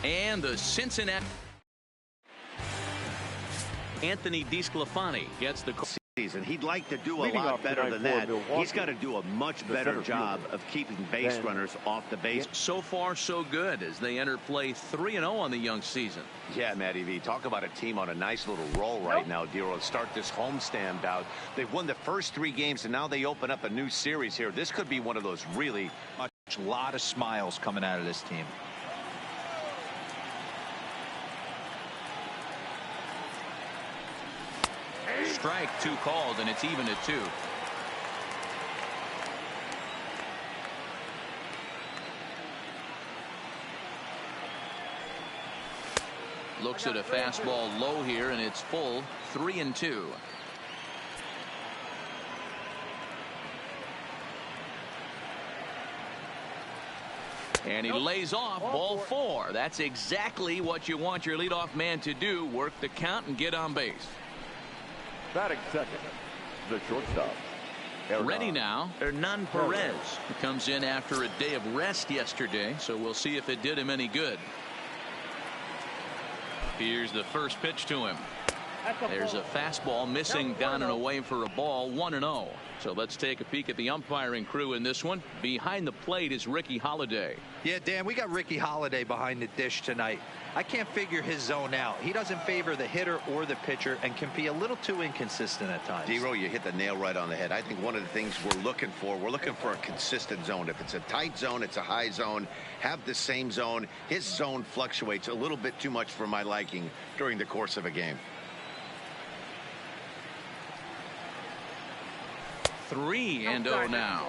And the Cincinnati Anthony DeSclafani gets the season. He'd like to do a lot better than that. He's got to do a much better job of keeping base runners off the base. So far, so good as they enter play 3-0 on the young season. Yeah, Matty V. Talk about a team on a nice little roll right now, Dero. Start this homestand bout. They've won the first 3 games, and now they open up a new series here. This could be one of those really a lot of smiles coming out of this team. Strike 2 called, and it's even at 2. Looks at a fastball low here, and it's full. 3-2. And he lays off ball 4. That's exactly what you want your leadoff man to do. Work the count and get on base. Batting second, the shortstop. Ready now, Hernan Perez. He comes in after a day of rest yesterday, so we'll see if it did him any good. Here's the first pitch to him. There's a fastball missing down and away for a ball. 1-0. So let's take a peek at the umpiring crew in this one. Behind the plate is Ricky Holiday. Yeah, Dan, we got Ricky Holiday behind the dish tonight. I can't figure his zone out. He doesn't favor the hitter or the pitcher and can be a little too inconsistent at times. Dero, you hit the nail right on the head. I think one of the things we're looking for a consistent zone. If it's a tight zone, it's a high zone. Have the same zone. His zone fluctuates a little bit too much for my liking during the course of a game. 3-0 now.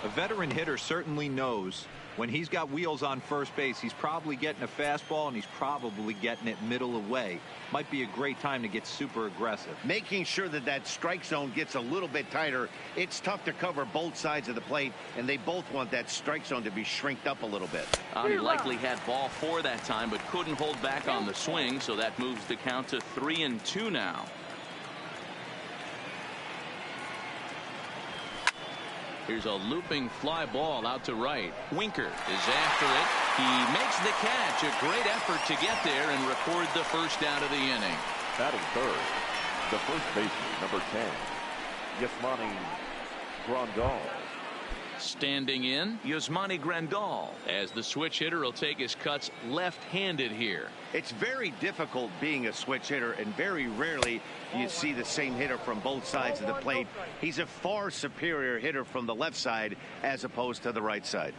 A veteran hitter certainly knows when he's got wheels on first base, he's probably getting a fastball and he's probably getting it middle away. Might be a great time to get super aggressive. Making sure that that strike zone gets a little bit tighter. It's tough to cover both sides of the plate, and they both want that strike zone to be shrinked up a little bit. He likely had ball 4 that time, but couldn't hold back on the swing, so that moves the count to 3-2 now. Here's a looping fly ball out to right. Winker is after it. He makes the catch. A great effort to get there and record the first out of the inning. Batting third, the first baseman, number 10, Yasmani Grandal. Standing in, Yasmani Grandal, as the switch hitter will take his cuts left-handed here. It's very difficult being a switch hitter, and very rarely you see the same hitter from both sides of the plate. He's a far superior hitter from the left side as opposed to the right side.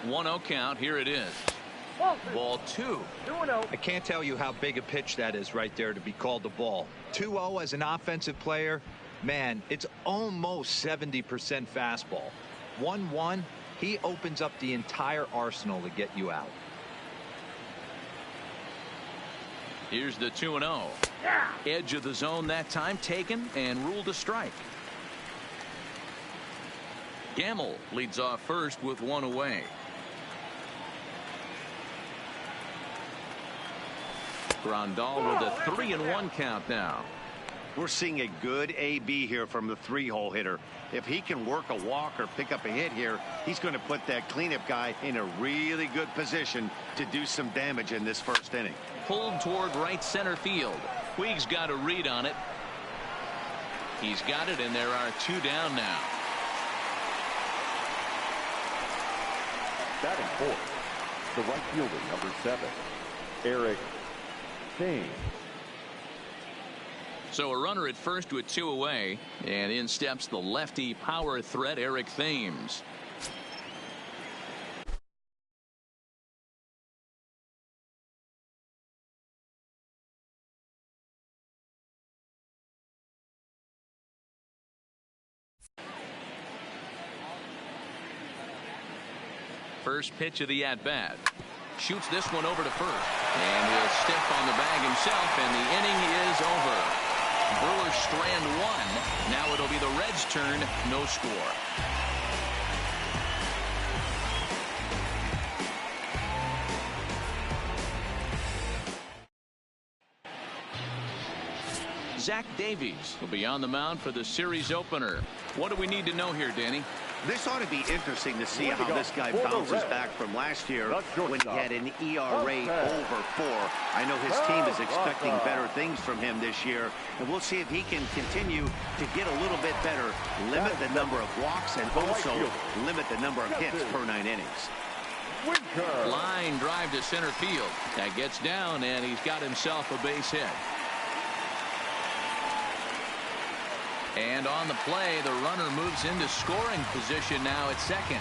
One-0 count. Here it is. Ball 2. I can't tell you how big a pitch that is right there to be called a ball. 2-0 as an offensive player, man, it's almost 70% fastball. 1-1, he opens up the entire arsenal to get you out. Here's the 2-0. Edge of the zone that time taken and ruled a strike. Gamble leads off first with 1 away. Grandal with a 3-1 count now. We're seeing a good AB here from the 3-hole hitter. If he can work a walk or pick up a hit here, he's going to put that cleanup guy in a really good position to do some damage in this first inning. Pulled toward right center field. Puig's got a read on it. He's got it, and there are 2 down now. Batting fourth, the right fielder, number 7, Eric Thames. So a runner at first with 2 away, and in steps the lefty power threat Eric Thames. First pitch of the at-bat. Shoots this one over to first, and he'll step on the bag himself, and the inning is over. Brewers strand 1. Now it'll be the Reds' turn. No score. Zach Davies will be on the mound for the series opener. What do we need to know here, Danny? This ought to be interesting to see how this guy bounces back from last year when he had an ERA over 4. I know his team is expecting better things from him this year, and we'll see if he can continue to get a little bit better, limit the number of walks, and also limit the number of hits per 9 innings. Line drive to center field. That gets down, and he's got himself a base hit. And on the play, the runner moves into scoring position now at second.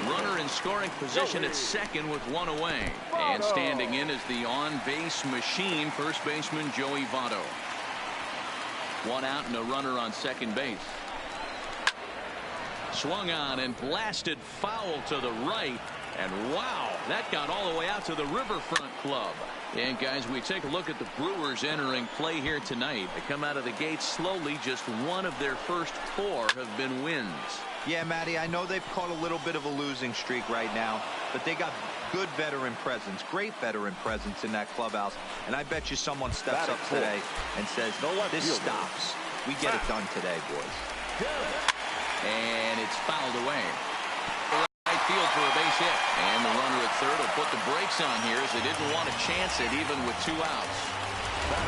Runner in scoring position at second with 1 away. And standing in is the on-base machine, first baseman Joey Votto. 1 out and a runner on second base. Swung on and blasted foul to the right. And wow, that got all the way out to the Riverfront Club. And guys, we take a look at the Brewers entering play here tonight. They come out of the gates slowly. Just 1 of their first 4 have been wins. Yeah, Matty, I know they've caught a little bit of a losing streak right now, but they got good veteran presence, great veteran presence in that clubhouse. And I bet you someone steps up today and says, this stops. We get it done today, boys. And it's fouled away. Right field for a base hit. And the runner at third will put the brakes on here as they didn't want to chance it even with 2 outs.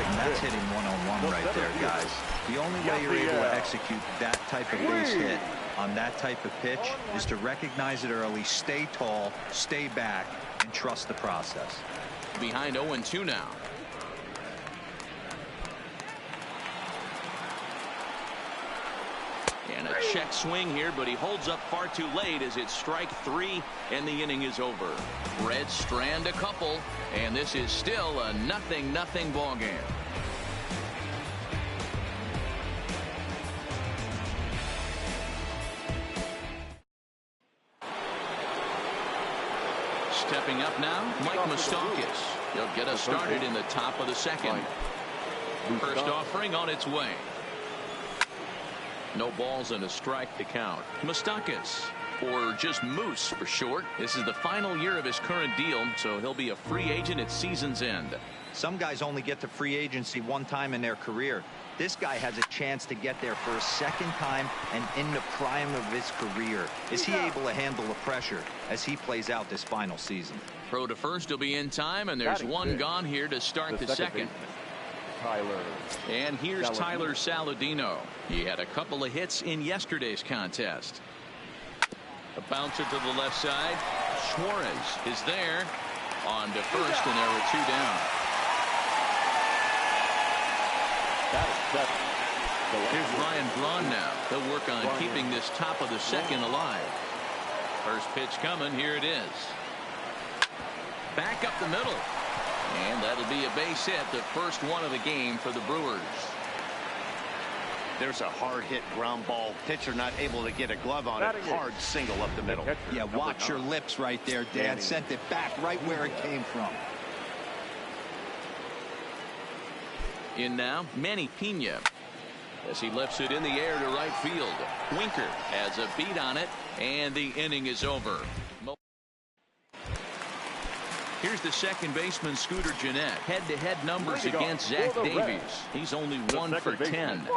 And that's hitting one-on-one right there, guys. The only way you're able to execute that type of base hit on that type of pitch is to recognize it early, stay tall, stay back, and trust the process. Behind 0-2 now. And a check swing here, but he holds up far too late as it's strike 3 and the inning is over. Reds strand a couple, and this is still a 0-0 ball game. Stepping up now, Mike Moustakas. He'll get us started in the top of the second. First offering on its way. No balls and a strike to count. Moustakas, or just Moose for short. This is the final year of his current deal, so he'll be a free agent at season's end. Some guys only get to free agency 1 time in their career. This guy has a chance to get there for a second time and in the prime of his career. Is he able to handle the pressure as he plays out this final season? Throw to first will be in time, and there's 1 gone here to start the second. And here's Tyler Saladino. He had a couple of hits in yesterday's contest. A bouncer to the left side. Suarez is there on to first, and there were 2 down. Here's Ryan Braun now. He'll work on keeping this top of the second alive. First pitch coming. Here it is. Back up the middle. And that'll be a base hit, the first one of the game for the Brewers. There's a hard hit ground ball. Pitcher not able to get a glove on it. Hard single up the middle. Yeah, watch your lips right there, Dan. Sent it back right where it came from. In now, Manny Pena, as he lifts it in the air to right field. Winker has a beat on it, and the inning is over. Here's the second baseman, Scooter Gennett. Head-to-head numbers against Zach Davies. He's only 1 for 10.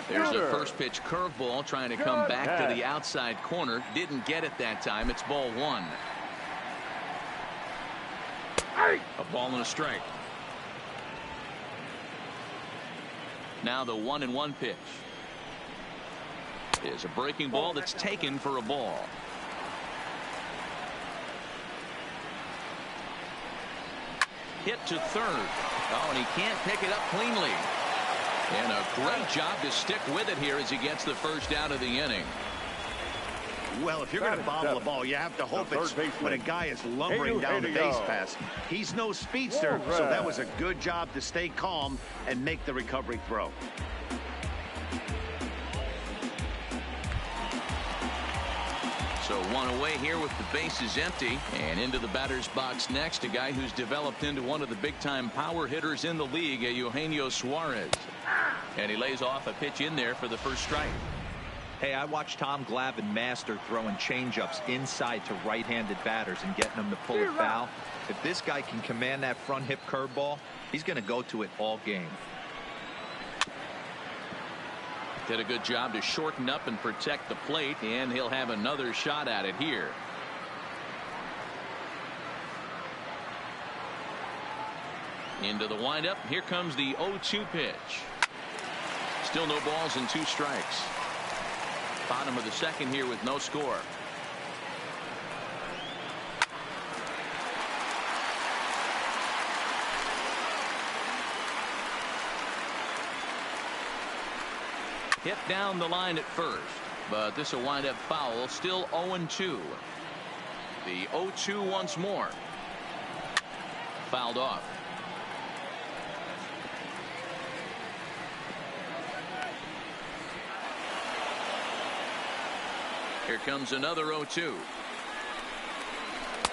There's a first pitch curveball trying to come back to the outside corner. Didn't get it that time. It's ball 1. A ball and a strike. Now the 1-1 pitch is a breaking ball that's taken for a ball. Hit to third. Oh, and he can't pick it up cleanly. And a great job to stick with it here as he gets the first out of the inning. Well, if you're going to bobble the ball, you have to hope it's when a guy is lumbering down the base pass. He's no speedster, so that was a good job to stay calm and make the recovery throw. So 1 away here with the bases empty, and into the batter's box next, a guy who's developed into one of the big-time power hitters in the league, Eugenio Suarez. And he lays off a pitch in there for the first strike. Hey, I watched Tom Glavine master throwing changeups inside to right-handed batters and getting them to pull a foul. If this guy can command that front hip curveball, he's going to go to it all game. Did a good job to shorten up and protect the plate, and he'll have another shot at it here. Into the windup. Here comes the 0-2 pitch. Still no balls and 2 strikes. Bottom of the second here with no score. Hit down the line at first, but this will wind up foul. Still 0-2. The 0-2 once more. Fouled off. Here comes another 0-2.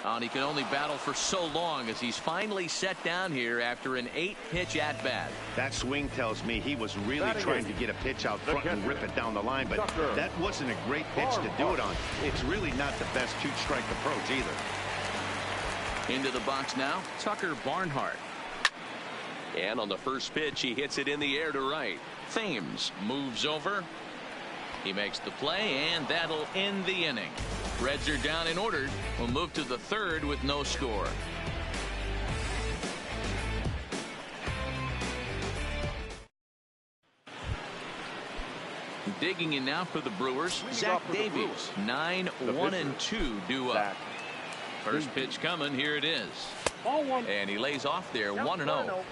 And he can only battle for so long as he's finally set down here after an 8-pitch at bat. That swing tells me he was really trying to get a pitch out front and rip it down the line, but that wasn't a great pitch to do it on. It's really not the best 2-strike approach either. Into the box now, Tucker Barnhart. And on the first pitch, he hits it in the air to right. Thames moves over. He makes the play, and that'll end the inning. Reds are down and ordered. We'll move to the third with no score. Digging in now for the Brewers, Zach Davies. 9-1-2 due up. First pitch coming. Here it is. And he lays off there 1-0.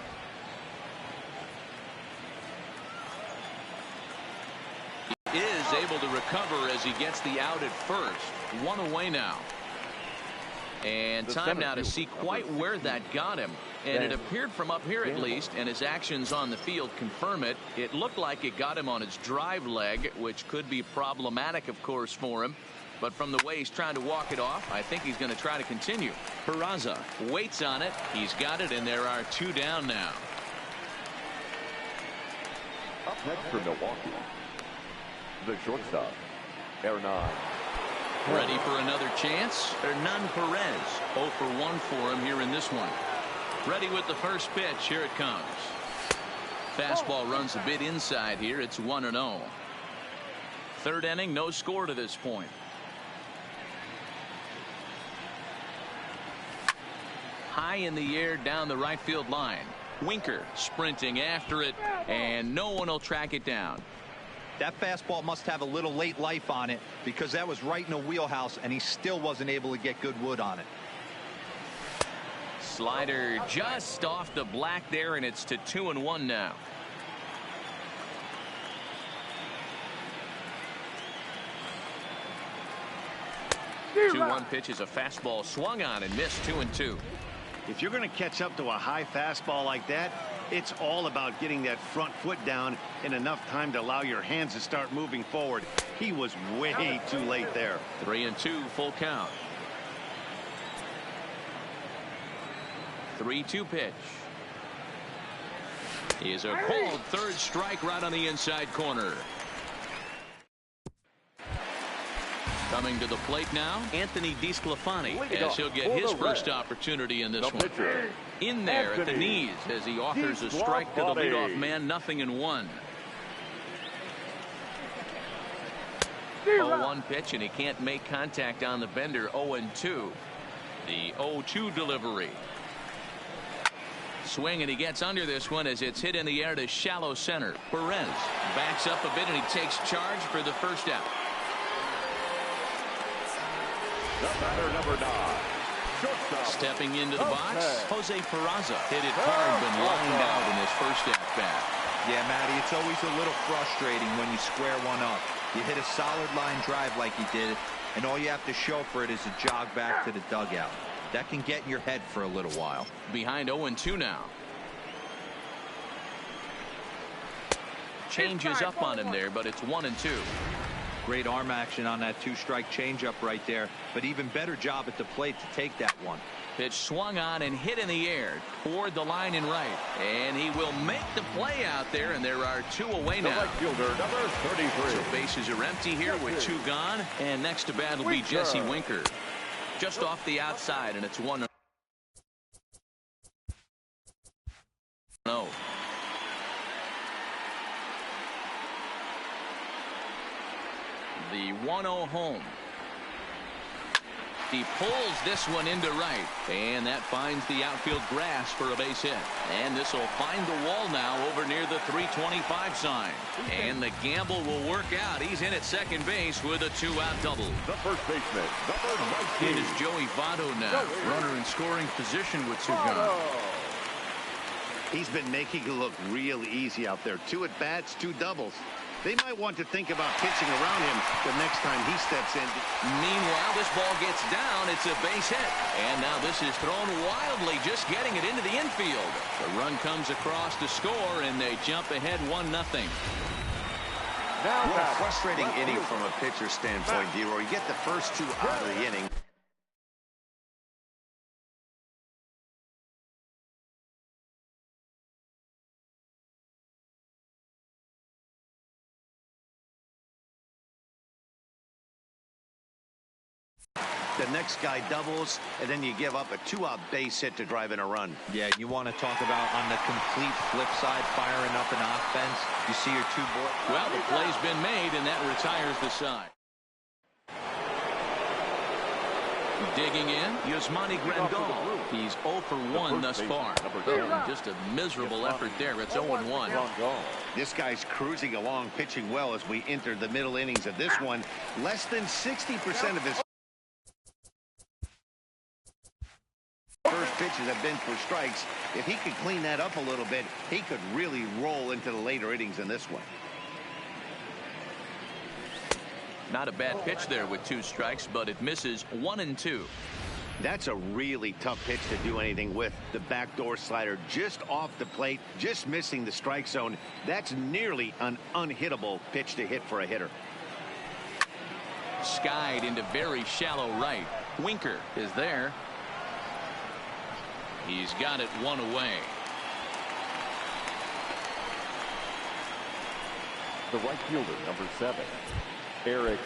Is able to recover as he gets the out at first. 1 away now. And time now to see quite where that got him. And it appeared from up here at least, and his actions on the field confirm it. It looked like it got him on his drive leg, which could be problematic, of course, for him. But from the way he's trying to walk it off, I think he's going to try to continue. Peraza waits on it. He's got it, and there are 2 down now. Up next for Milwaukee, the shortstop, Hernan. Ready for another chance? Hernan Perez. 0 for 1 for him here in this one. Ready with the first pitch. Here it comes. Fastball runs a bit inside here. It's 1-0. Third inning, no score to this point. High in the air down the right field line. Winker sprinting after it, and no one will track it down. That fastball must have a little late life on it, because that was right in a wheelhouse, and he still wasn't able to get good wood on it. Slider just off the black there, and it's to 2-1 now. 2-1 pitch is a fastball swung on and missed. 2-2. If you're going to catch up to a high fastball like that, it's all about getting that front foot down in enough time to allow your hands to start moving forward. He was way too late there. 3-2, full count. 3-2 pitch. Is a called third strike right on the inside corner. Coming to the plate now, Anthony DeSclafani, as he'll get his first opportunity in this one. In there at the knees as he offers a strike to the leadoff man. 0-1. 0-1 pitch, and he can't make contact on the bender. 0-2. The 0-2 delivery. Swing, and he gets under this one as it's hit in the air to shallow center. Perez backs up a bit, and he takes charge for the first out. The batter, number 9. Shortstop. Stepping into the box, Jose Peraza. Hit it hard, but lined out in his first at-bat. Yeah, Matty, it's always a little frustrating when you square one up. You hit a solid line drive like he did, and all you have to show for it is a jog back to the dugout. That can get in your head for a little while. Behind 0-2 now. Changes up on him there, but it's 1-2. Great arm action on that 2-strike changeup right there, but even better job at the plate to take that one. Pitch swung on and hit in the air toward the line and right. And he will make the play out there, and there are 2 away now. Right fielder, number 33. So bases are empty here with 2 gone. And next to bat will be Jesse Winker. Just off the outside, and it's 1-0. The 1-0 home. He pulls this one into right, and that finds the outfield grass for a base hit. And this will find the wall now over near the 325 sign. And the gamble will work out. He's in at second base with a 2-out double. The first baseman, number 19. It is Joey Votto now, runner in scoring position with 2 gone. He's been making it look real easy out there. 2 at-bats, 2 doubles. They might want to think about pitching around him the next time he steps in. Meanwhile, this ball gets down. It's a base hit. And now this is thrown wildly, just getting it into the infield. The run comes across to score, and they jump ahead 1-0. What a frustrating inning from a pitcher standpoint, D-Roy. You get the first 2 out of the inning. The next guy doubles, and then you give up a 2-out base hit to drive in a run. Yeah, you want to talk about on the complete flip side, firing up an offense. You see your 2 boys. Well, the play's been made, and that retires the side. Digging in, Yasmani Grandal. He's 0 for 1 thus far. Just a miserable effort there. It's 0-1. This guy's cruising along, pitching well as we enter the middle innings of this one. Less than 60% of his first pitches have been for strikes. If he could clean that up a little bit, he could really roll into the later innings in this one. Not a bad pitch there with 2 strikes, but it misses 1-2. That's a really tough pitch to do anything with. The backdoor slider just off the plate, just missing the strike zone. That's nearly an unhittable pitch to hit for a hitter. Skied into very shallow right. Winker is there. He's got it 1 away. The right fielder, number 7, Eric.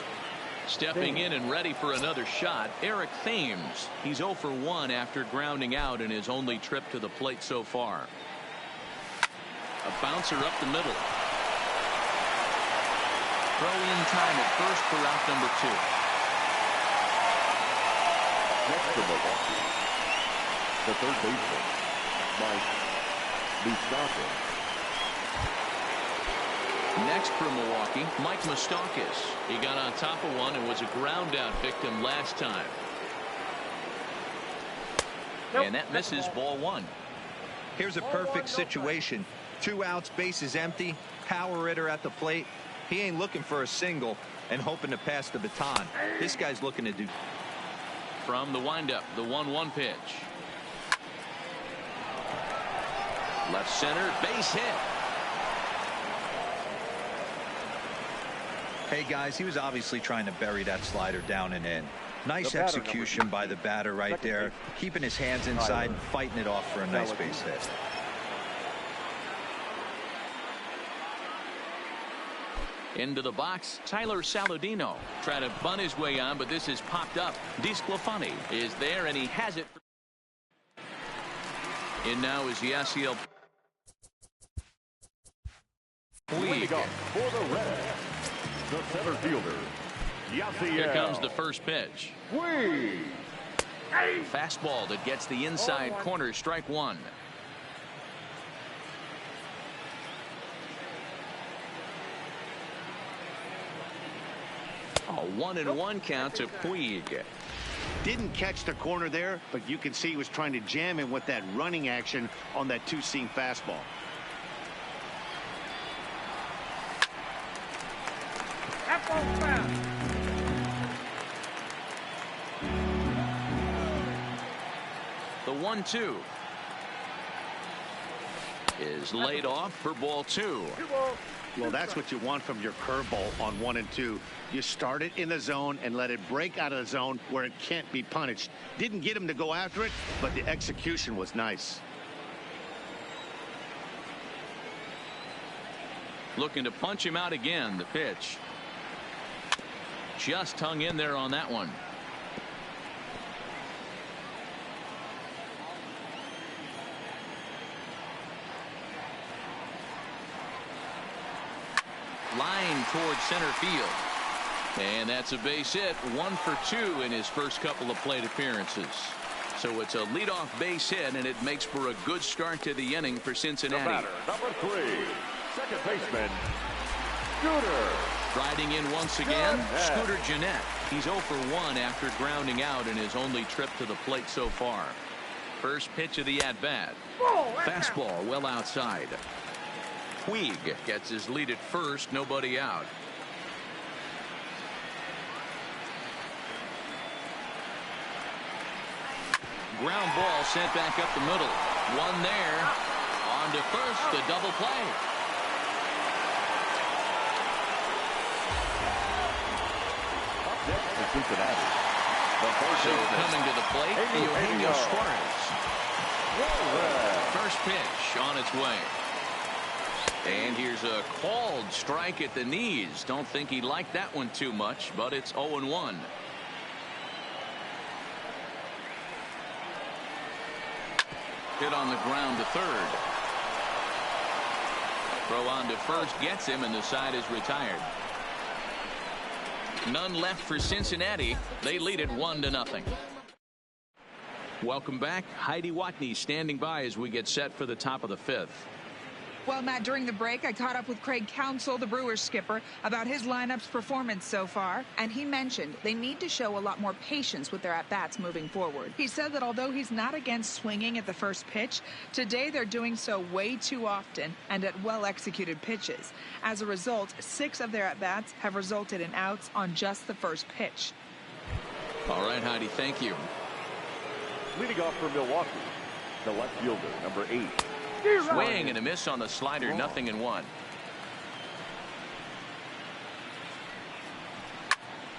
Stepping in and ready for another shot, Eric Thames. He's 0 for 1 after grounding out in his only trip to the plate so far. A bouncer up the middle. Throw in time at first for out number 2. Next to Milwaukee, the third baseman, Mike Moustakas. Next for Milwaukee, Mike Moustakas. He got on top of one and was a ground out victim last time. And that misses ball 1. Here's a perfect situation. 2 outs, bases empty, power hitter at the plate. He ain't looking for a single and hoping to pass the baton. This guy's looking to do. From the windup, the 1-1 pitch. Left center, base hit. Hey, guys, he was obviously trying to bury that slider down and in. Nice execution by the batter right there, keeping his hands inside and fighting it off for a nice base hit. Into the box, Tyler Saladino. Trying to bunt his way on, but this is popped up. DeSclafani is there, and he has it. In now is Yasiel Puig. For the Reds, the center fielder, Yasiel. Here comes the first pitch. Puig. Fastball that gets the inside corner, strike 1. A 1-1 count to Puig. Didn't catch the corner there, but you can see he was trying to jam him with that running action on that 2-seam fastball. The 1-2. is laid off for ball 2. Well, that's what you want from your curveball on 1 and 2. You start it in the zone and let it break out of the zone where it can't be punished. Didn't get him to go after it, but the execution was nice. Looking to punch him out again. The pitch just hung in there on that one. Line towards center field. And that's a base hit. 1 for 2 in his first couple of plate appearances. So it's a leadoff base hit, and it makes for a good start to the inning for Cincinnati. The batter, number 3, second baseman, Scooter. Riding in once again, Scooter Gennett. He's 0 for 1 after grounding out in his only trip to the plate so far. First pitch of the at-bat. Fastball well outside. Puig gets his lead at first, nobody out. Ground ball sent back up the middle. One there. On to first, a double play. Cincinnati. So coming to the plate, Eugenio Suarez. First pitch on its way. And here's a called strike at the knees. Don't think he liked that one too much, but it's 0-1. Hit on the ground to third. Throw on to first gets him, and the side is retired. None left for Cincinnati. They lead it 1-0. Welcome back. Heidi Watney standing by as we get set for the top of the 5th. Well, Matt, during the break, I caught up with Craig Counsell, the Brewers skipper, about his lineup's performance so far, and he mentioned they need to show a lot more patience with their at-bats moving forward. He said that although he's not against swinging at the first pitch, today they're doing so way too often and at well-executed pitches. As a result, 6 of their at-bats have resulted in outs on just the first pitch. All right, Heidi, thank you. Leading off for Milwaukee, the left fielder, number 8. Swing and a miss on the slider, 0-1.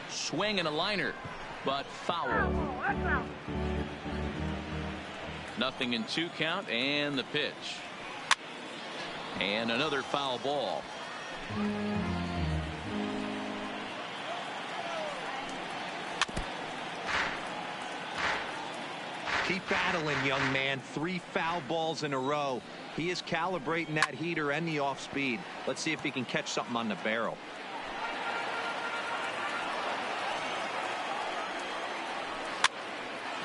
Swing and a liner, but foul. 0-2 count, and the pitch. And another foul ball. Keep battling, young man. 3 foul balls in a row. He is calibrating that heater and the off speed. Let's see if he can catch something on the barrel.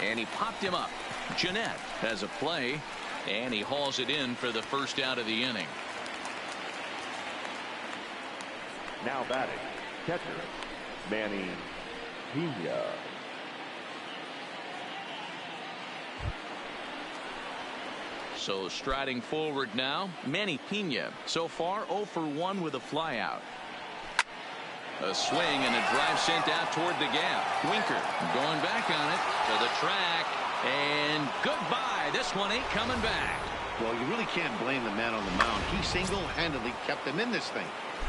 And he popped him up. Gennett has a play, and he hauls it in for the first out of the inning. Now batting, catcher, Manny Pena. So striding forward now, Manny Pena. So far 0 for 1 with a flyout. A swing and a drive sent out toward the gap. Winker going back on it to the track, and goodbye. This one ain't coming back. Well, you really can't blame the man on the mound. He single-handedly kept them in this thing.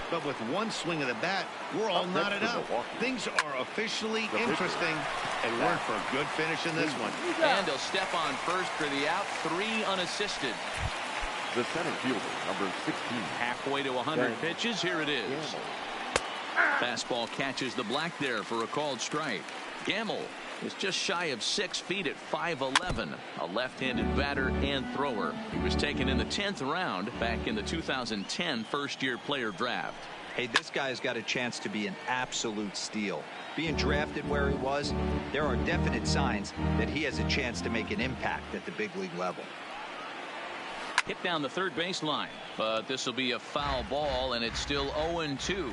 But with one swing of the bat, we're all knotted up. Things are officially interesting, and we're in for a good finish in this one. And he'll step on first for the out. 3 unassisted. The center fielder, number 16. Halfway to 100 pitches. Here it is. Fastball catches the black there for a called strike. Gamble is just shy of 6 feet at 5'11", a left-handed batter and thrower. He was taken in the 10th round back in the 2010 first-year player draft. Hey, this guy's got a chance to be an absolute steal. Being drafted where he was, there are definite signs that he has a chance to make an impact at the big league level. Hit down the third baseline, but this will be a foul ball, and it's still 0-2.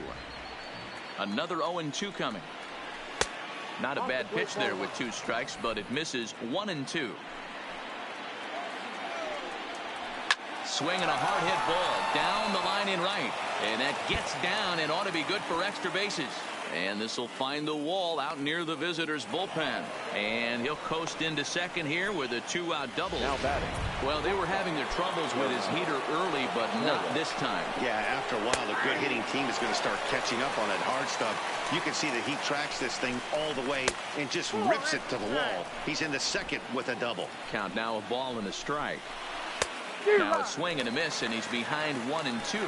Another 0-2 coming. Not a bad pitch there with 2 strikes, but it misses. 1-2. Swing and a hard hit ball down the line in right, and that gets down and ought to be good for extra bases. And this will find the wall out near the visitors' bullpen. And he'll coast into second here with a 2-out double. Now batting. Well, they were having their troubles with his heater early, but not this time. Yeah, after a while, the good hitting team is going to start catching up on that hard stuff. You can see that he tracks this thing all the way and just rips it to the wall. He's in the second with a double. Count now, a ball and a strike. Now a swing and a miss, and he's behind 1-2.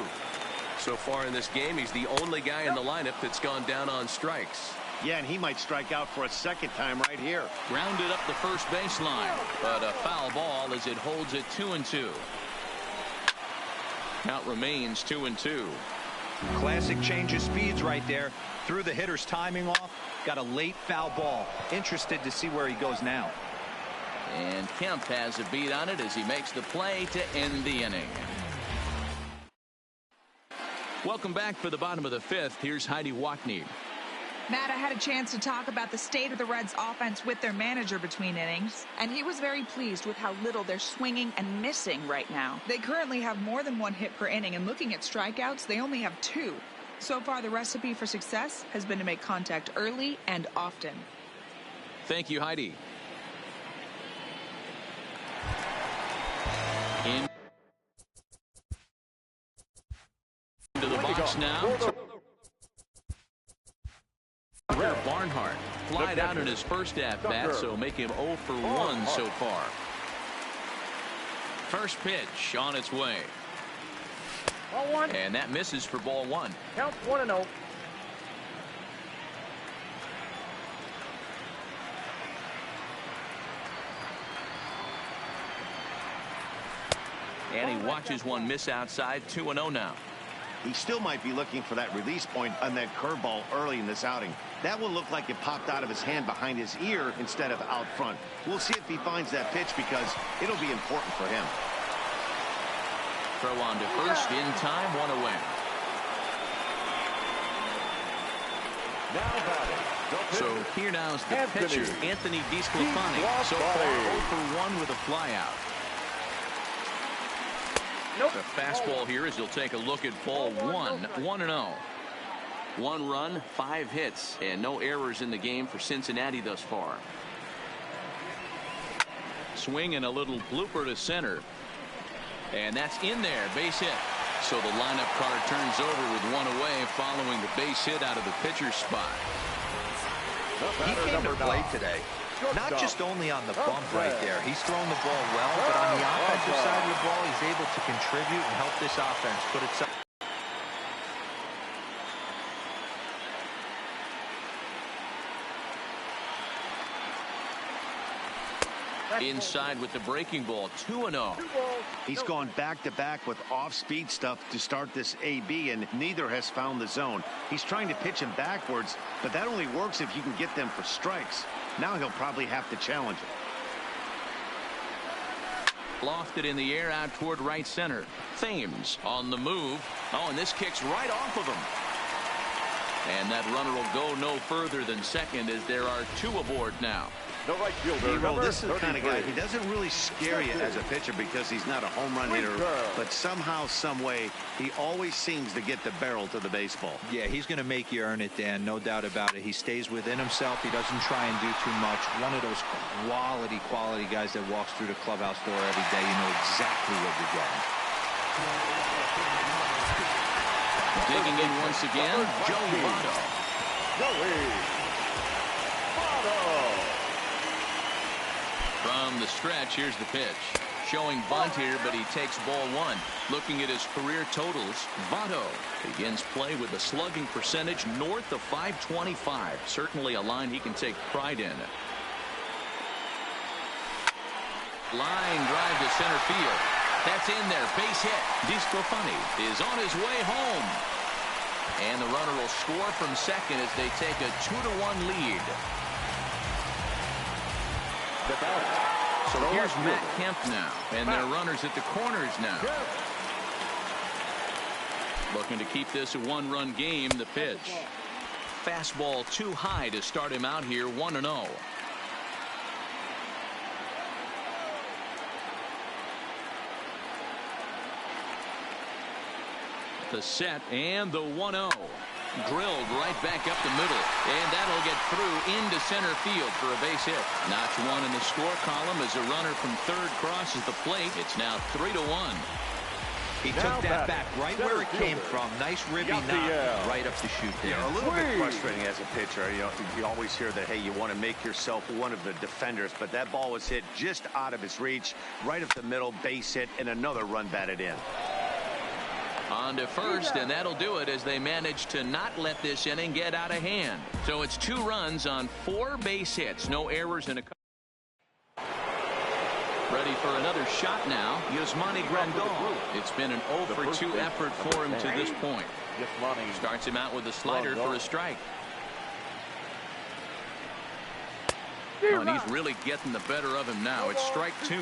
So far in this game, he's the only guy in the lineup that's gone down on strikes. Yeah, and he might strike out for a second time right here. Grounded up the first baseline, but a foul ball as it holds it 2-2. Count remains 2-2. Classic change of speeds right there. Threw the hitter's timing off. Got a late foul ball. Interested to see where he goes now. And Kemp has a beat on it as he makes the play to end the inning. Welcome back for the bottom of the fifth. Here's Heidi Wackney. Matt, I had a chance to talk about the state of the Reds offense with their manager between innings, and he was very pleased with how little they're swinging and missing right now. They currently have more than 1 hit per inning, and looking at strikeouts, they only have 2. So far, the recipe for success has been to make contact early and often. Thank you, Heidi. Into the box now. Barnhart flied out in his first at-bat, so make him 0 for 1 so far. First pitch on its way. Ball 1. And that misses for ball 1. Count 1-0. And he watches one miss outside. 2-0 now. He still might be looking for that release point on that curveball early in this outing. That one looked like it popped out of his hand behind his ear instead of out front. We'll see if he finds that pitch because it'll be important for him. Throw on to first in time, 1 away. Now batting. So here now is the pitcher, Anthony DeSclafani. So far 0 for 1 with a flyout. Nope. The fastball here as he'll take a look at ball 1. 1-0. 1 run, 5 hits, and no errors in the game for Cincinnati thus far. Swing and a little blooper to center. And that's in there, base hit. So the lineup card turns over with 1 away following the base hit out of the pitcher's spot. He came to play today. Not just only on the bump right there. He's thrown the ball well, but on the offensive side of the ball, he's able to contribute and help this offense put itself. Inside with the breaking ball, 2-0. He's gone back-to-back with off-speed stuff to start this AB, and neither has found the zone. He's trying to pitch him backwards, but that only works if you can get them for strikes. Now he'll probably have to challenge it. Lofted in the air out toward right center. Thames on the move. Oh, and this kicks right off of him. And that runner will go no further than second as there are 2 aboard now. The right fielder, This is the kind of guy, he doesn't really scare you as a pitcher because he's not a home run hitter, but somehow, some way, he always seems to get the barrel to the baseball. Yeah, he's going to make you earn it, Dan. No doubt about it. He stays within himself. He doesn't try and do too much. One of those quality guys that walks through the clubhouse door every day. You know exactly what you're getting. Digging in once again, Joey Votto. From the stretch, here's the pitch. Showing bunt here, but he takes ball 1. Looking at his career totals, Votto begins play with a slugging percentage north of .525. Certainly a line he can take pride in. Line drive to center field. That's in there. Base hit. DeSclafani is on his way home. And the runner will score from second as they take a 2-1 lead. So here's Matt Kemp now, and their runners at the corners now. Looking to keep this a 1-run game. The pitch. Fastball too high to start him out here. 1-0. The set and the 1-0. Drilled right back up the middle, and that'll get through into center field for a base hit. Notch one in the score column as a runner from third crosses the plate. It's now 3-1. He took that back right where it came from. Nice ribby knock right up the chute there. Yeah, a little bit frustrating as a pitcher. You always hear that, hey, you want to make yourself one of the defenders, but that ball was hit just out of his reach, right up the middle, base hit, and another run batted in. On to first, and that'll do it as they manage to not let this inning get out of hand. So it's 2 runs on 4 base hits. No errors in a... Ready for another shot now. Yasmani Grandal. It's been an 0-for-2 effort for him to this point. Starts him out with a slider for a strike. Oh, and he's really getting the better of him now. It's strike 2.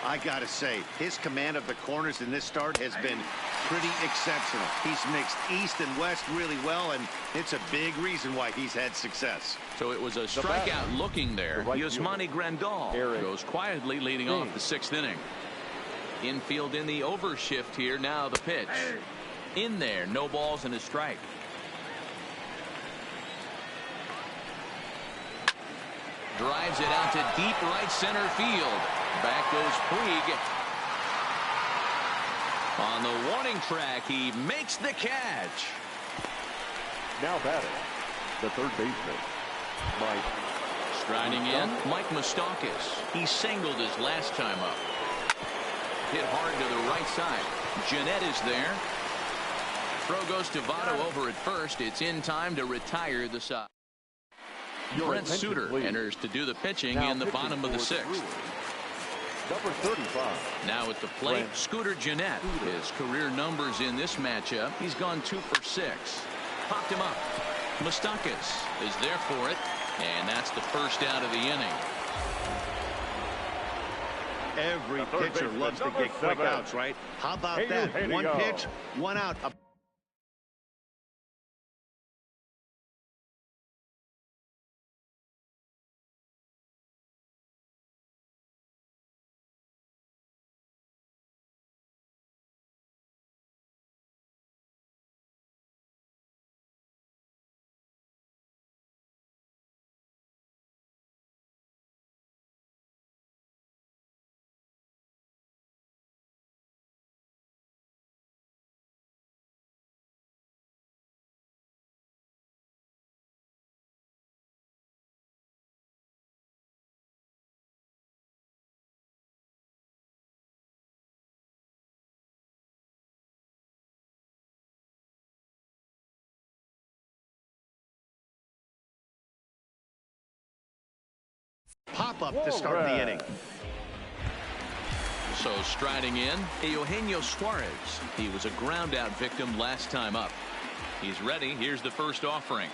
I got to say, his command of the corners in this start has been pretty exceptional. He's mixed east and west really well, and it's a big reason why he's had success. So it was a strikeout looking there. Yasmani Grandal goes quietly leading off the 6th inning. Infield in the overshift here. Now the pitch. In there. No balls and a strike. Drives it out to deep right center field. Back goes Puig. On the warning track, he makes the catch. Now batting, the third baseman, Mike. Striding in, Mike Moustakas. He singled his last time up. Hit hard to the right side. Jeanette is there. Throw goes to Votto over at first. It's in time to retire the side. Brent Suter enters to do the pitching in the bottom of the 6th. Number 35. Now at the plate, Scooter Jeanette. His career numbers in this matchup, he's gone 2 for 6. Popped him up. Moustakas is there for it, and that's the first out of the inning. Every pitcher loves to get quick outs, right? How about that? One pitch, 1 out. Pop-up to start the inning. So striding in, Eugenio Suarez. He was a ground-out victim last time up. He's ready. Here's the first offering.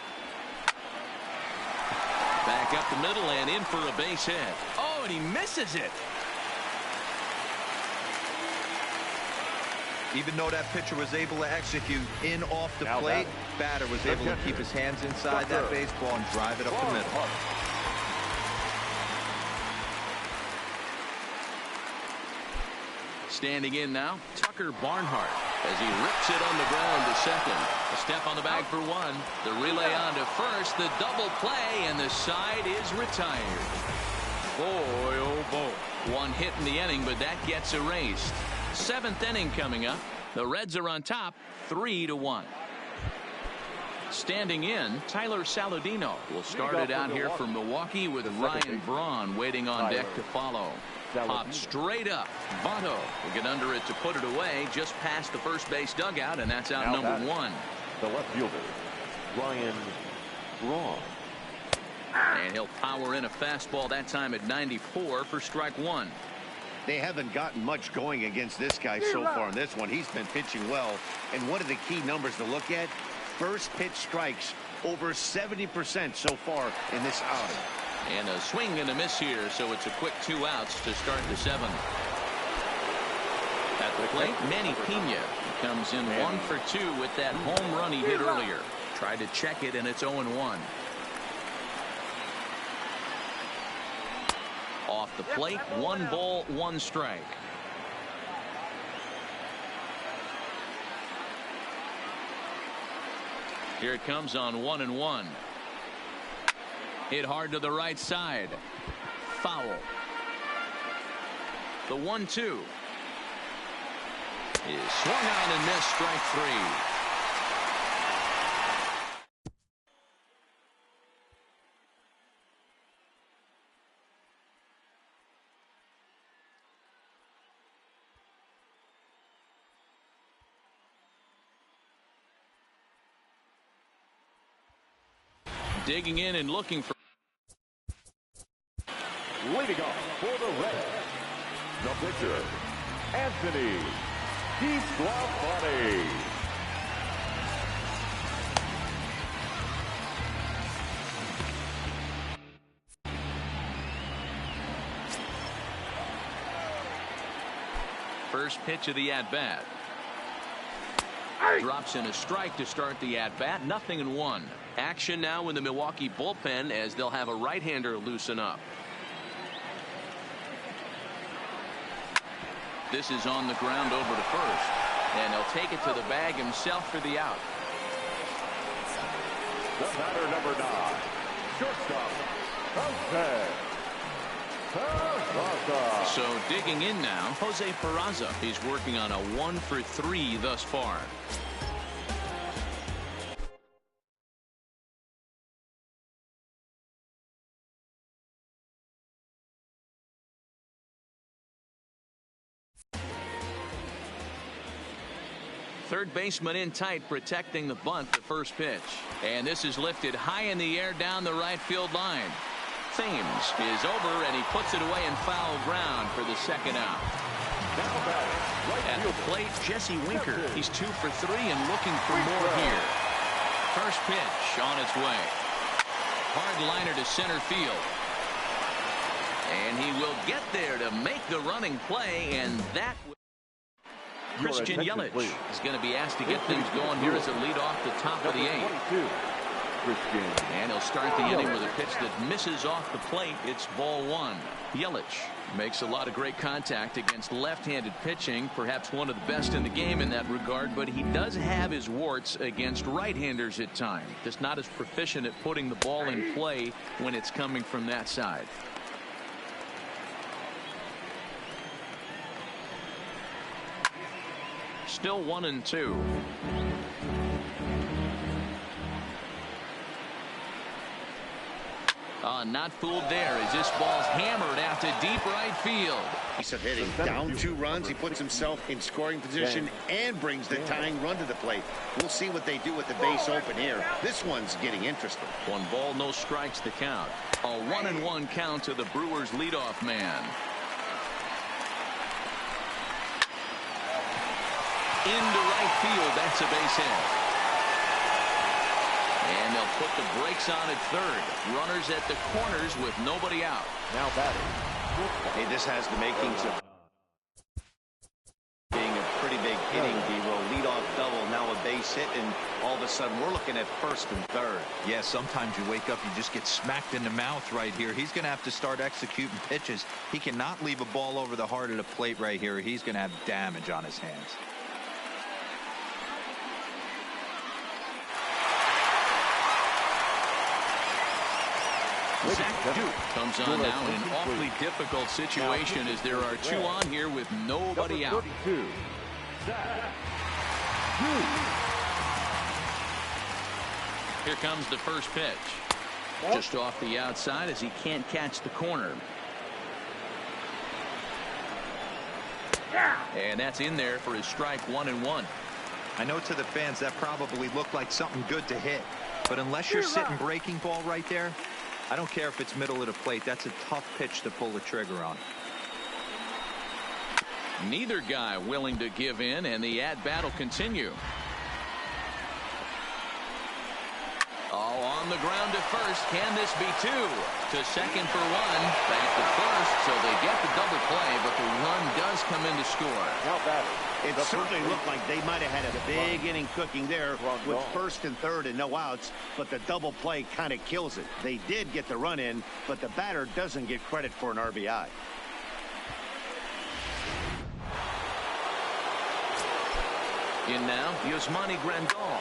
Back up the middle and in for a base hit. Oh, and he misses it. Even though that pitcher was able to execute in off the plate, batter was able to keep his hands inside that baseball and drive it up the middle. Standing in now, Tucker Barnhart as he rips it on the ground to second. A step on the bag for 1. The relay on to first. The double play, and the side is retired. Boy, oh boy. 1 hit in the inning, but that gets erased. 7th inning coming up. The Reds are on top, 3-1. Standing in, Tyler Saladino will start it out here for Milwaukee with Ryan Braun waiting on deck to follow. Popped straight up. Votto will get under it to put it away just past the first base dugout, and that's out number 1. The left fielder, Ryan Braun. And he'll power in a fastball that time at 94 for strike 1. They haven't gotten much going against this guy so far in this one. He's been pitching well. And one of the key numbers to look at, first pitch strikes over 70% so far in this outing. And a swing and a miss here, so it's a quick 2 outs to start the 7th. At the plate, Manny Pena comes in 1 for 2 with that home run he hit earlier. Tried to check it, and it's 0-1. Off the plate, 1 ball, 1 strike. Here it comes on 1-1. Hit hard to the right side. Foul. The 1-2 is swung on and missed. Strike three. Digging in and looking for. Leading off for the Reds, the pitcher, Anthony DeSclafani. First pitch of the at-bat. Drops in a strike to start the at-bat. 0-1. Action now in the Milwaukee bullpen as they'll have a right-hander loosen up. This is on the ground over to first, and he'll take it to the bag himself for the out. The batter, number 9, shortstop, Jose Peraza. So digging in now, Jose Peraza. He's working on a 1-for-3 thus far. Third baseman in tight, protecting the bunt, the first pitch. And this is lifted high in the air down the right field line. Thames is over, and he puts it away in foul ground for the second out. At the plate, Jesse Winker. He's 2 for 3 and looking for more here. First pitch on its way. Hard liner to center field. And he will get there to make the running play, and that Christian Yelich is going to be asked to get things going here as a lead off the top of the 8th. And he'll start the inning with a pitch that misses off the plate. It's ball 1. Yelich makes a lot of great contact against left-handed pitching, perhaps one of the best in the game in that regard, but he does have his warts against right-handers at times. Just not as proficient at putting the ball in play when it's coming from that side. Still 1-2. Not fooled there as this ball's hammered out to deep right field. Piece of hitting. Down 2 runs. He puts himself in scoring position and brings the tying run to the plate. We'll see what they do with the base open here. This one's getting interesting. 1 ball, no strikes to count. A 1-1 count to the Brewers leadoff man. Into right field. That's a base hit. And they'll put the brakes on at third. Runners at the corners with nobody out. Now batting. Hey, this has the makings of being a pretty big hitting D-roll. Leadoff double, now a base hit, and all of a sudden we're looking at first and third. Yeah, sometimes you wake up, you just get smacked in the mouth right here. He's going to have to start executing pitches. He cannot leave a ball over the heart of the plate right here. He's going to have damage on his hands. Zach Duke comes on now in an awfully difficult situation as there are 2 on here with nobody out. Here comes the first pitch. Just off the outside as he can't catch the corner. And that's in there for his strike 1-1. I know to the fans that probably looked like something good to hit, but unless you're sitting breaking ball right there, I don't care if it's middle of the plate. That's a tough pitch to pull the trigger on. Neither guy willing to give in, and the at-bat will continue. On the ground to first. Can this be 2? To second for 1. Back to first, so they get the double play, but the run does come in to score. Now batting. It certainly looked like they might have had a big inning cooking there with first and third and no outs, but the double play kind of kills it. They did get the run in, but the batter doesn't get credit for an RBI. In now, Yasmani Grandal.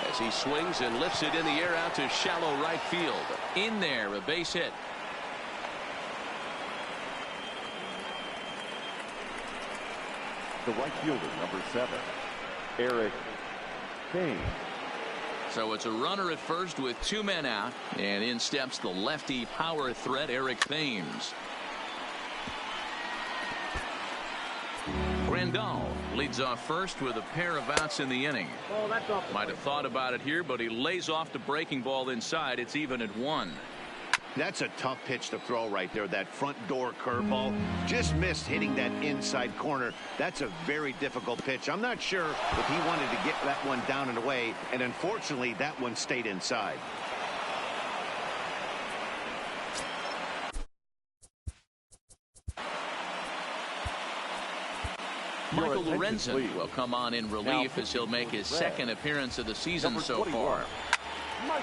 as he swings and lifts it in the air out to shallow right field. In there, a base hit. The right fielder, number 7, Eric Kane. So it's a runner at first with 2 men out, and in steps the lefty power threat Eric Thames. Grandal leads off first with a pair of outs in the inning. Oh, that's off. Might have thought about it here, but he lays off the breaking ball inside. It's even at 1. That's a tough pitch to throw right there. That front door curveball just missed hitting that inside corner. That's a very difficult pitch. I'm not sure if he wanted to get that one down and away, and unfortunately that one stayed inside. Michael Lorenzen will come on in relief as he'll make his second appearance of the season so far.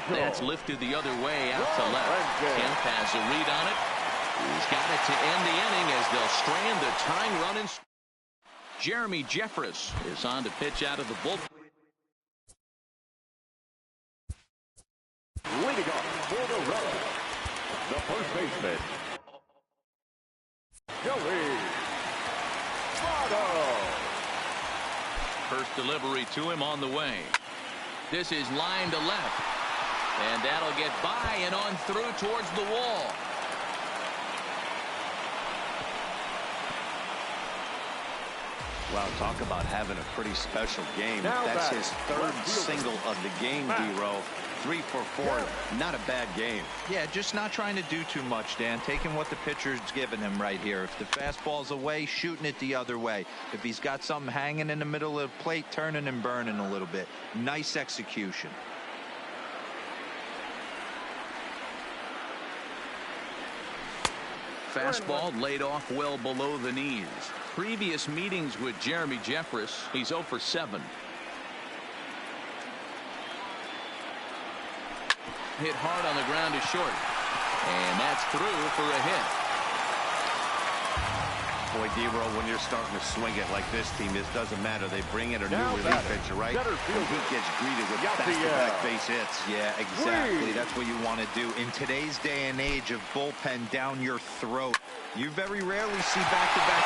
That's lifted the other way out to left. Kemp has a read on it. He's got it to end the inning as they'll strand the tying run. Jeremy Jeffress is on to pitch out of the bullpen. Leading off for the runner, the first baseman, Joey Votto. First delivery to him on the way. This is line to left. And that'll get by and on through towards the wall. Wow, talk about having a pretty special game. That's his third single of the game, D-Row. 3 for 4. Not a bad game. Yeah, just not trying to do too much, Dan. Taking what the pitcher's giving him right here. If the fastball's away, shooting it the other way. If he's got something hanging in the middle of the plate, turning and burning a little bit. Nice execution. Fastball laid off well below the knees. Previous meetings with Jeremy Jeffress, he's 0 for 7. Hit hard on the ground to short. And that's through for a hit. Boy, D-Row, when you're starting to swing it like this team is, doesn't matter. They bring in a new relief pitcher, right? And he gets greeted with back-to-back base hits. Yeah, exactly. That's what you want to do. In today's day and age of bullpen down your throat, you very rarely see back-to-back.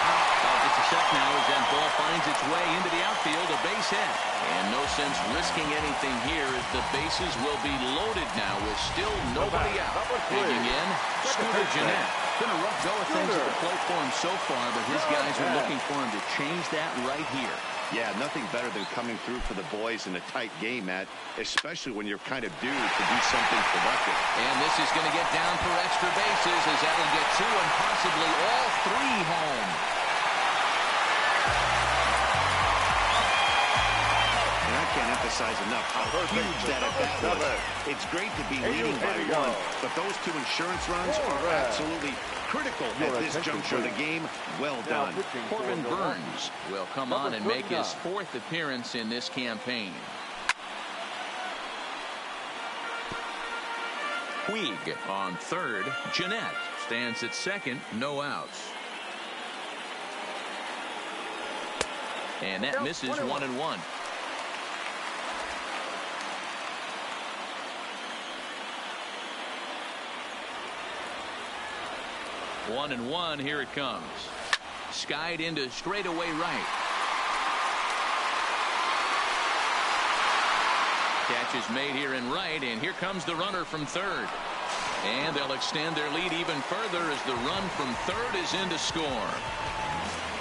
It's a set now as that ball finds its way into the outfield, a base hit. And no sense risking anything here as the bases will be loaded now with still nobody out. Digging in, Scooter Jeanette. Been a rough go of things at the plate for him so far, but his guys are looking for him to change that right here. Yeah, nothing better than coming through for the boys in a tight game, Matt, especially when you're kind of due to do something productive. And this is going to get down for extra bases as that'll get 2 and possibly all 3 home. And I can't emphasize enough how huge that at-bat was. It's great to be leading by 1, but those 2 insurance runs are absolutely critical at this juncture of the game. Well done. Corbin Burns will come on and make his 4th appearance in this campaign. Puig on third. Jeanette stands at second. No outs. And that misses 1-1. One and one, here it comes. Skied into straightaway right. Catch is made here in right, and here comes the runner from third. And they'll extend their lead even further as the run from third is in to score.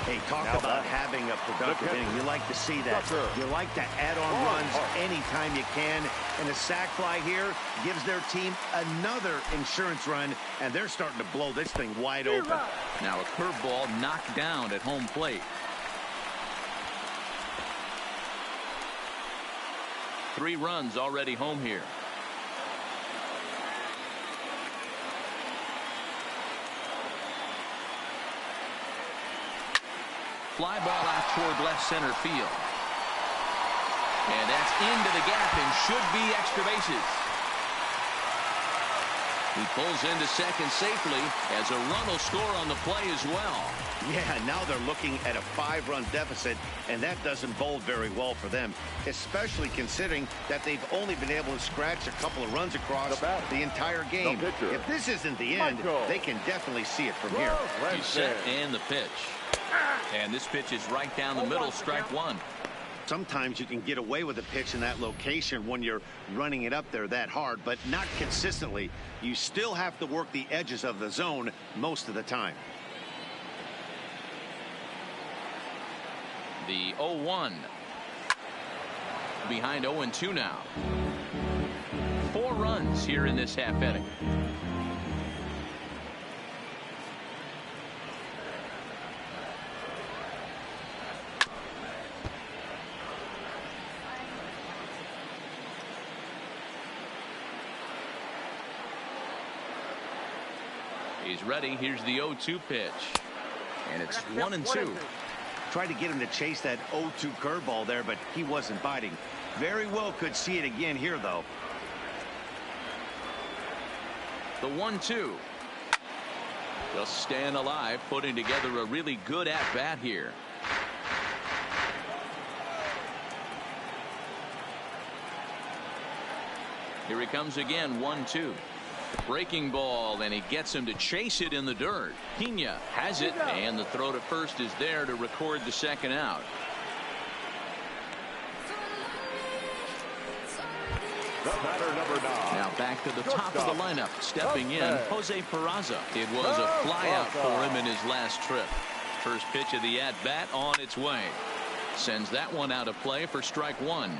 Hey, talk about having a productive inning. You like to see that. You like to add on runs anytime you can. And a sac fly here gives their team another insurance run, and they're starting to blow this thing wide open. Now a curveball knocked down at home plate. 3 runs already home here. Fly ball out toward left center field. And that's into the gap and should be extra bases. He pulls into second safely as a run will score on the play as well. Yeah, now they're looking at a 5-run deficit, and that doesn't bode very well for them, especially considering that they've only been able to scratch a couple of runs across the entire game. If this isn't the end, they can definitely see it from here. He's set and the pitch. And this pitch is right down the middle, strike one. Sometimes you can get away with a pitch in that location when you're running it up there that hard, but not consistently. You still have to work the edges of the zone most of the time. The 0-1. Behind 0-2 now. 4 runs here in this half inning. He's ready. Here's the 0-2 pitch. And it's 1-2. Tried to get him to chase that 0-2 curveball there, but he wasn't biting. Very well could see it again here, though. The 1-2. Just staying alive, putting together a really good at-bat here. Here he comes again, 1-2. Breaking ball, and he gets him to chase it in the dirt. Pena has it, and the throw to first is there to record the second out. The batter, number 9. Now back to the top of the lineup. Stepping in, Jose Peraza. It was a flyout for him in his last trip. First pitch of the at-bat on its way. Sends that one out of play for strike one.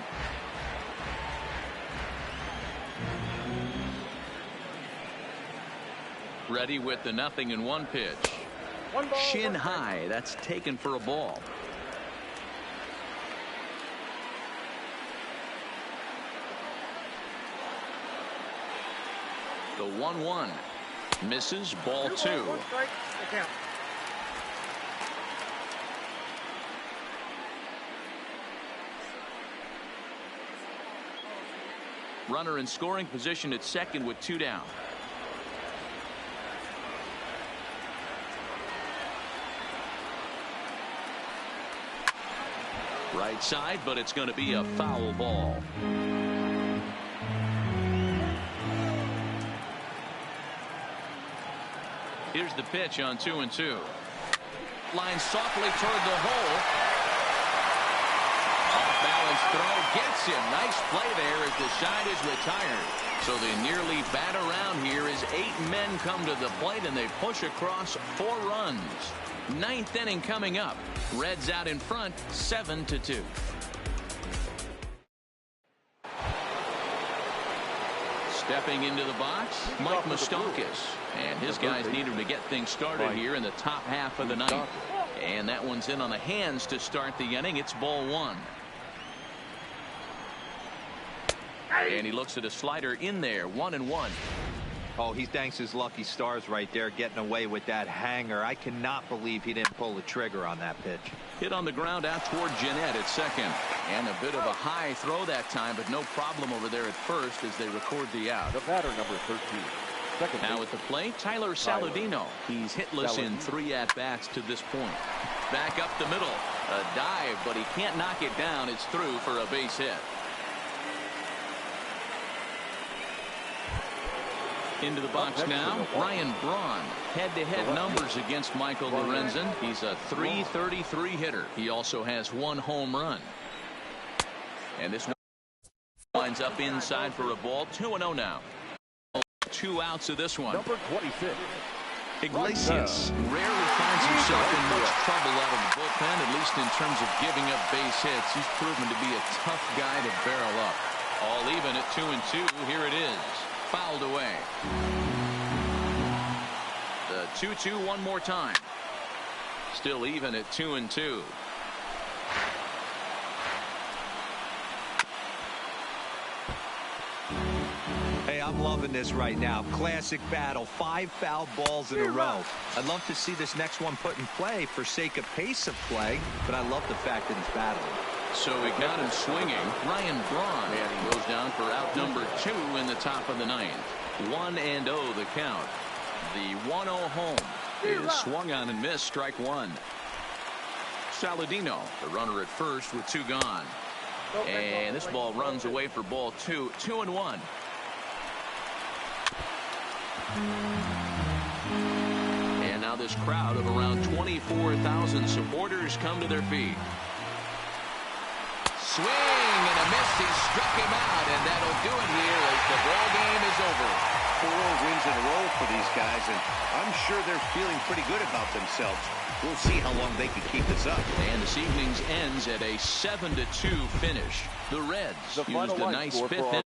Ready with the 0-1 pitch. Shin high. That's taken for a ball. The 1-1 misses, ball 2. Runner in scoring position at second with 2 down. Right side, but it's going to be a foul ball. Here's the pitch on 2-2. Line softly toward the hole. Off balance throw gets him. Nice play there as the side is retired. So they nearly bat around here as 8 men come to the plate and they push across 4 runs. 9th inning coming up. Reds out in front, 7-2. Stepping into the box, Mike Moustakas. And his guys need him to get things started here in the top half of the ninth. And that one's in on the hands to start the inning. It's ball 1. And he looks at a slider in there, 1-1. Oh, he thanks his lucky stars right there, getting away with that hanger. I cannot believe he didn't pull the trigger on that pitch. Hit on the ground out toward Jeanette at second. And a bit of a high throw that time, but no problem over there at first as they record the out. The batter, number 13. Second now at the plate, Tyler Saladino. He's hitless in 3 at-bats to this point. Back up the middle. A dive, but he can't knock it down. It's through for a base hit. Into the box now, Ryan Braun. Head-to-head numbers against Michael Lorenzen. He's a .333 hitter. He also has 1 home run. And this one winds up inside for a ball. 2-0 now. 2 outs of this one. Number 26. Iglesias rarely finds himself in much trouble out of the bullpen, at least in terms of giving up base hits. He's proven to be a tough guy to barrel up. All even at 2-2. Here it is. Fouled away. The 2-2 one more time. Still even at 2-2. Hey, I'm loving this right now. Classic battle. 5 foul balls in a row. I'd love to see this next one put in play for sake of pace of play, but I love the fact that he's battling. So we got him swinging. Ryan Braun goes down for out number 2 in the top of the 9th. 1-0 the count. The 1-0 home is swung on and missed. Strike one. Saladino, the runner at first with 2 gone. And this ball runs away for ball 2. 2-1. And now this crowd of around 24,000 supporters come to their feet. Swing and a miss. He struck him out, and that'll do it here as the ball game is over. 4 wins in a row for these guys, and I'm sure they're feeling pretty good about themselves. We'll see how long they can keep this up. And this evening's ends at a 7-2 finish. The Reds used a nice 5th inning.